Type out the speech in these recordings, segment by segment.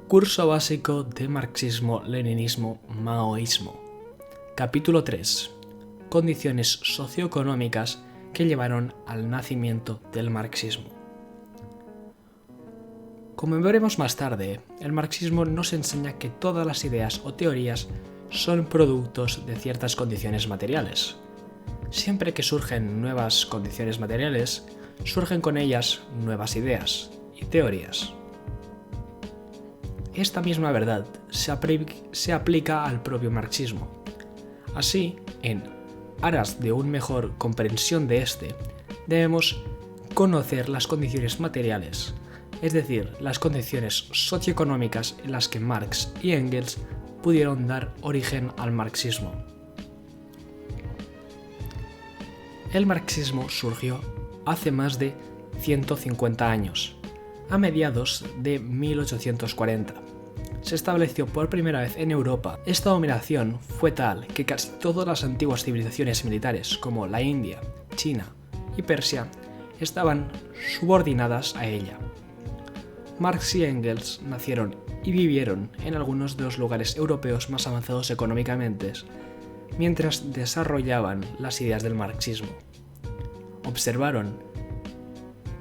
Curso básico de Marxismo-Leninismo-Maoísmo. Capítulo 3. Condiciones socioeconómicas que llevaron al nacimiento del marxismo. Como veremos más tarde, el marxismo nos enseña que todas las ideas o teorías son productos de ciertas condiciones materiales. Siempre que surgen nuevas condiciones materiales, surgen con ellas nuevas ideas y teorías. Esta misma verdad se aplica al propio marxismo. Así, en aras de una mejor comprensión de este, debemos conocer las condiciones materiales, es decir, las condiciones socioeconómicas en las que Marx y Engels pudieron dar origen al marxismo. El marxismo surgió hace más de 150 años, a mediados de 1840. Se estableció por primera vez en Europa. Esta dominación fue tal que casi todas las antiguas civilizaciones militares, como la India, China y Persia, estaban subordinadas a ella. Marx y Engels nacieron y vivieron en algunos de los lugares europeos más avanzados económicamente, mientras desarrollaban las ideas del marxismo. Observaron,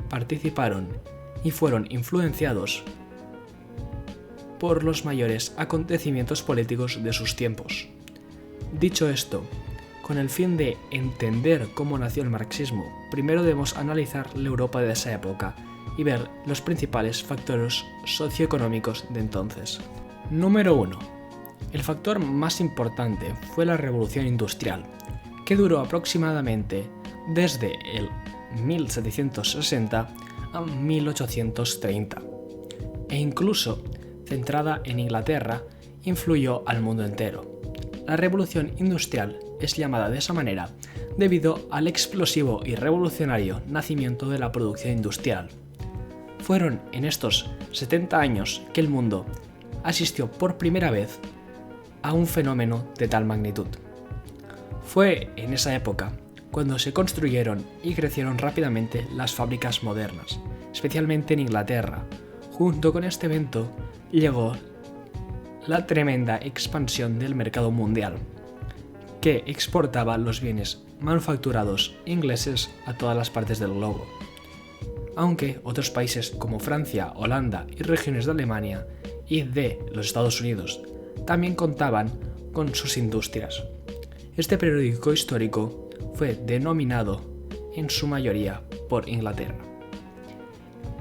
participaron y fueron influenciados por los mayores acontecimientos políticos de sus tiempos. Dicho esto, con el fin de entender cómo nació el marxismo, primero debemos analizar la Europa de esa época y ver los principales factores socioeconómicos de entonces. Número 1. El factor más importante fue la Revolución Industrial, que duró aproximadamente desde el 1760 a 1830, e incluso, centrada en Inglaterra, influyó al mundo entero. La Revolución Industrial es llamada de esa manera debido al explosivo y revolucionario nacimiento de la producción industrial. Fueron en estos 70 años que el mundo asistió por primera vez a un fenómeno de tal magnitud. Fue en esa época cuando se construyeron y crecieron rápidamente las fábricas modernas, especialmente en Inglaterra. Junto con este evento llegó la tremenda expansión del mercado mundial, que exportaba los bienes manufacturados ingleses a todas las partes del globo. Aunque otros países como Francia, Holanda y regiones de Alemania y de los Estados Unidos también contaban con sus industrias. Este periódico histórico fue denominado en su mayoría por Inglaterra.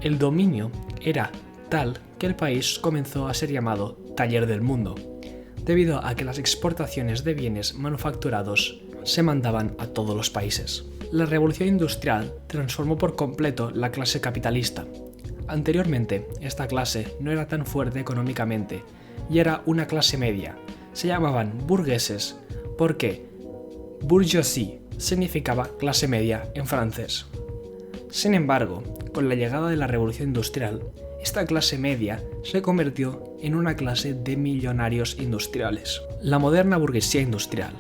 El dominio era tal que el país comenzó a ser llamado Taller del Mundo, debido a que las exportaciones de bienes manufacturados se mandaban a todos los países. La revolución industrial transformó por completo la clase capitalista. Anteriormente, esta clase no era tan fuerte económicamente y era una clase media. Se llamaban burgueses porque bourgeoisie significaba clase media en francés. Sin embargo, con la llegada de la revolución industrial, esta clase media se convirtió en una clase de millonarios industriales. La moderna burguesía industrial,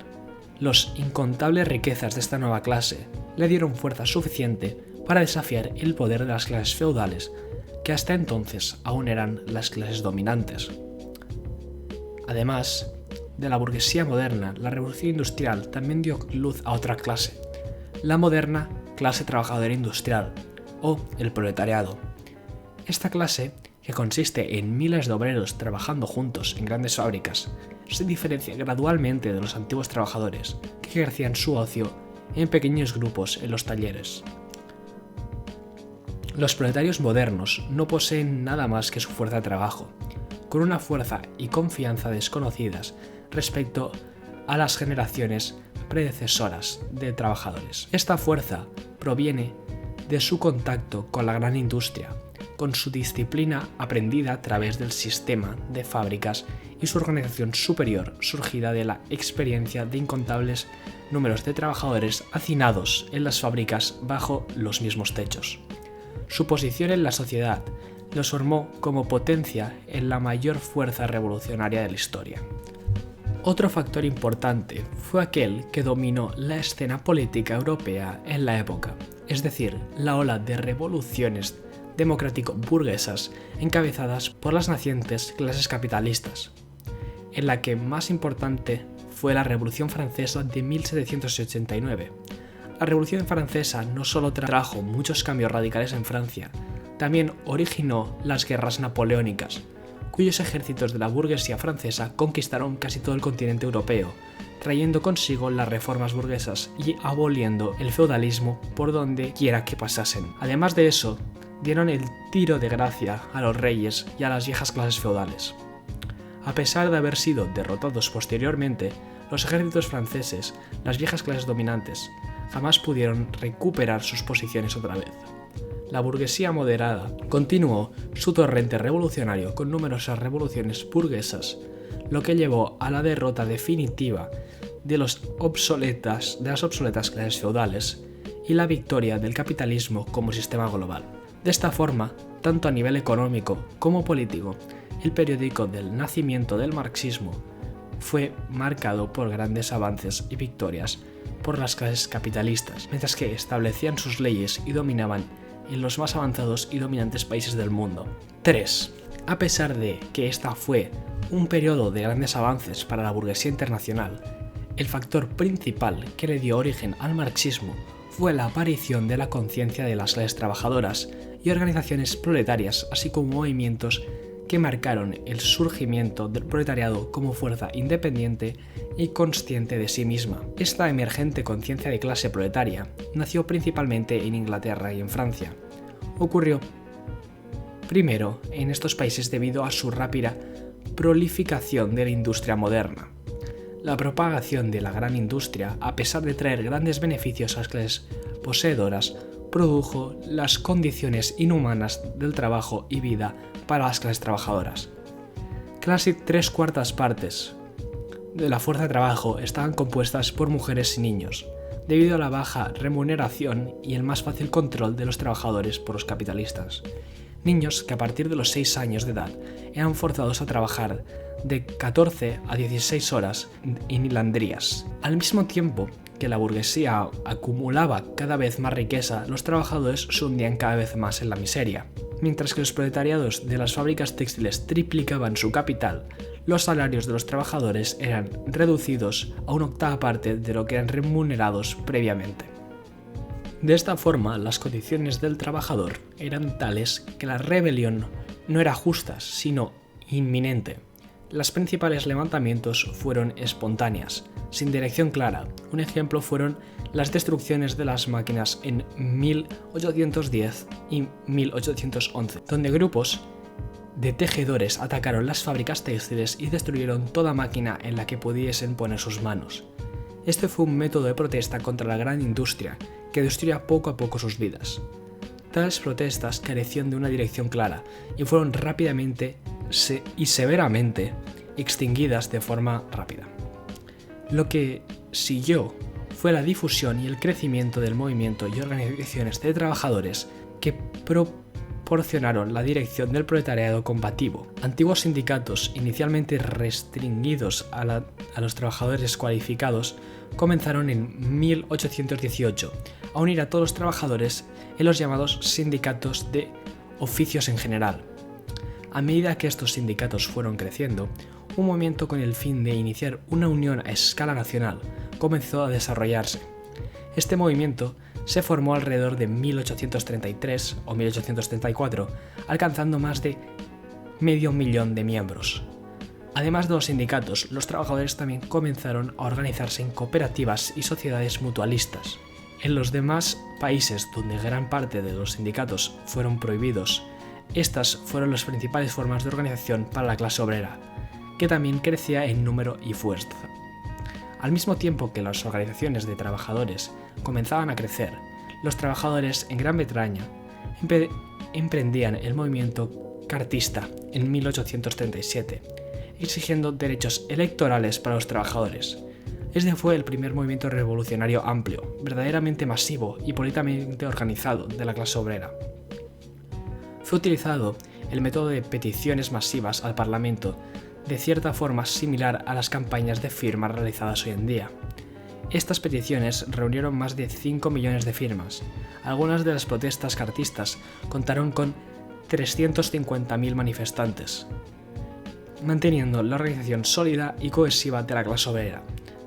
las incontables riquezas de esta nueva clase, le dieron fuerza suficiente para desafiar el poder de las clases feudales, que hasta entonces aún eran las clases dominantes. Además de la burguesía moderna, la revolución industrial también dio luz a otra clase, la moderna clase trabajadora industrial, o el proletariado. Esta clase, que consiste en miles de obreros trabajando juntos en grandes fábricas, se diferencia gradualmente de los antiguos trabajadores, que ejercían su ocio en pequeños grupos en los talleres. Los proletarios modernos no poseen nada más que su fuerza de trabajo, con una fuerza y confianza desconocidas respecto a las generaciones predecesoras de trabajadores. Esta fuerza proviene de su contacto con la gran industria, con su disciplina aprendida a través del sistema de fábricas y su organización superior surgida de la experiencia de incontables números de trabajadores hacinados en las fábricas bajo los mismos techos. Su posición en la sociedad los formó como potencia en la mayor fuerza revolucionaria de la historia. Otro factor importante fue aquel que dominó la escena política europea en la época, es decir, la ola de revoluciones democrático-burguesas encabezadas por las nacientes clases capitalistas, en la que más importante fue la Revolución Francesa de 1789. La Revolución Francesa no solo trajo muchos cambios radicales en Francia, también originó las guerras napoleónicas, cuyos ejércitos de la burguesía francesa conquistaron casi todo el continente europeo, trayendo consigo las reformas burguesas y aboliendo el feudalismo por donde quiera que pasasen. Además de eso, dieron el tiro de gracia a los reyes y a las viejas clases feudales. A pesar de haber sido derrotados posteriormente, los ejércitos franceses, las viejas clases dominantes, jamás pudieron recuperar sus posiciones otra vez. La burguesía moderada continuó su torrente revolucionario con numerosas revoluciones burguesas, lo que llevó a la derrota definitiva de las obsoletas clases feudales y la victoria del capitalismo como sistema global. De esta forma, tanto a nivel económico como político, el periódico del nacimiento del marxismo fue marcado por grandes avances y victorias por las clases capitalistas, mientras que establecían sus leyes y dominaban en los más avanzados y dominantes países del mundo. 3. A pesar de que esta fue un periodo de grandes avances para la burguesía internacional, el factor principal que le dio origen al marxismo fue la aparición de la conciencia de las clases trabajadoras y organizaciones proletarias, así como movimientos que marcaron el surgimiento del proletariado como fuerza independiente y consciente de sí misma. Esta emergente conciencia de clase proletaria nació principalmente en Inglaterra y en Francia. Ocurrió primero en estos países debido a su rápida prolificación de la industria moderna. La propagación de la gran industria, a pesar de traer grandes beneficios a las clases poseedoras, produjo las condiciones inhumanas del trabajo y vida para las clases trabajadoras. Casi 3/4 partes de la fuerza de trabajo estaban compuestas por mujeres y niños, debido a la baja remuneración y el más fácil control de los trabajadores por los capitalistas. Niños que a partir de los 6 años de edad eran forzados a trabajar de 14 a 16 horas en hilandrías. Al mismo tiempo que la burguesía acumulaba cada vez más riqueza, los trabajadores se hundían cada vez más en la miseria. Mientras que los proletariados de las fábricas textiles triplicaban su capital, los salarios de los trabajadores eran reducidos a una octava parte de lo que eran remunerados previamente. De esta forma, las condiciones del trabajador eran tales que la rebelión no era justa, sino inminente. Los principales levantamientos fueron espontáneas, sin dirección clara. Un ejemplo fueron las destrucciones de las máquinas en 1810 y 1811, donde grupos de tejedores atacaron las fábricas textiles y destruyeron toda máquina en la que pudiesen poner sus manos. Este fue un método de protesta contra la gran industria que destruía poco a poco sus vidas. Tales protestas carecían de una dirección clara y fueron rápidamente y severamente extinguidas de forma rápida. Lo que siguió fue la difusión y el crecimiento del movimiento y organizaciones de trabajadores que proporcionaron la dirección del proletariado combativo. Antiguos sindicatos, inicialmente restringidos a los trabajadores cualificados, comenzaron en 1818 a unir a todos los trabajadores en los llamados sindicatos de oficios en general. A medida que estos sindicatos fueron creciendo, un movimiento con el fin de iniciar una unión a escala nacional comenzó a desarrollarse. Este movimiento se formó alrededor de 1833 o 1834, alcanzando más de medio millón de miembros. Además de los sindicatos, los trabajadores también comenzaron a organizarse en cooperativas y sociedades mutualistas. En los demás países donde gran parte de los sindicatos fueron prohibidos, estas fueron las principales formas de organización para la clase obrera, que también crecía en número y fuerza. Al mismo tiempo que las organizaciones de trabajadores comenzaban a crecer, los trabajadores en Gran Bretaña emprendían el movimiento cartista en 1837, exigiendo derechos electorales para los trabajadores. Este fue el primer movimiento revolucionario amplio, verdaderamente masivo y políticamente organizado de la clase obrera. Fue utilizado el método de peticiones masivas al Parlamento, de cierta forma similar a las campañas de firma realizadas hoy en día. Estas peticiones reunieron más de 5 millones de firmas. Algunas de las protestas cartistas contaron con 350.000 manifestantes, manteniendo la organización sólida y cohesiva de la clase obrera.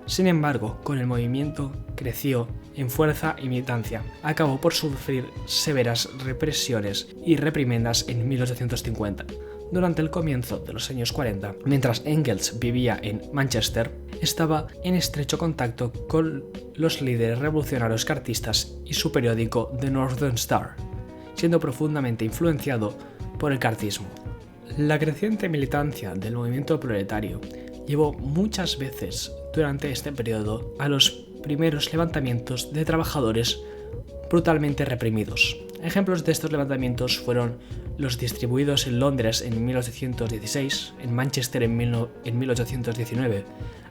Sin embargo, con el movimiento creció en fuerza y militancia, acabó por sufrir severas represiones y reprimendas en 1850. Durante el comienzo de los años 40, mientras Engels vivía en Manchester, estaba en estrecho contacto con los líderes revolucionarios cartistas y su periódico The Northern Star, siendo profundamente influenciado por el cartismo. La creciente militancia del movimiento proletario llevó muchas veces durante este periodo a los primeros levantamientos de trabajadores brutalmente reprimidos. Ejemplos de estos levantamientos fueron los distribuidos en Londres en 1816, en Manchester en 1819,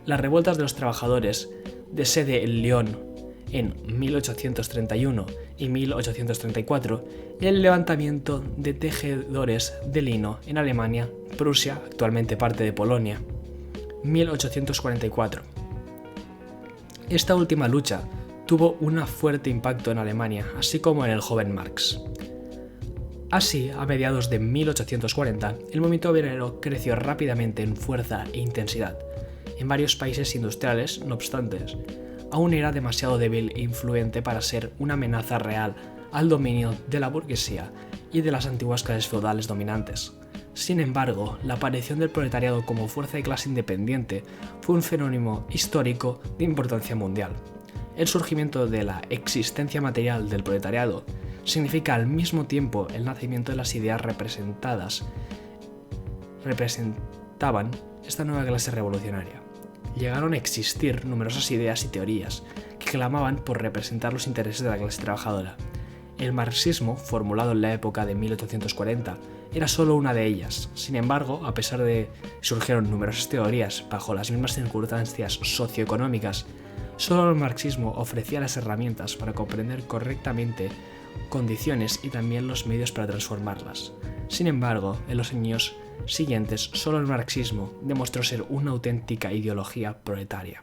las revueltas de los trabajadores de sede en Lyon en 1831 y 1834 y el levantamiento de tejedores de lino en Alemania, Prusia, actualmente parte de Polonia, 1844. Esta última lucha tuvo un fuerte impacto en Alemania, así como en el joven Marx. Así, a mediados de 1840, el movimiento obrero creció rápidamente en fuerza e intensidad. En varios países industriales, no obstante, aún era demasiado débil e influyente para ser una amenaza real al dominio de la burguesía y de las antiguas clases feudales dominantes. Sin embargo, la aparición del proletariado como fuerza de clase independiente fue un fenómeno histórico de importancia mundial. El surgimiento de la existencia material del proletariado significa al mismo tiempo el nacimiento de las ideas representaban esta nueva clase revolucionaria. Llegaron a existir numerosas ideas y teorías que clamaban por representar los intereses de la clase trabajadora. El marxismo, formulado en la época de 1840, era solo una de ellas. Sin embargo, a pesar de que surgieron numerosas teorías bajo las mismas circunstancias socioeconómicas, solo el marxismo ofrecía las herramientas para comprender correctamente condiciones y también los medios para transformarlas. Sin embargo, en los años siguientes, solo el marxismo demostró ser una auténtica ideología proletaria.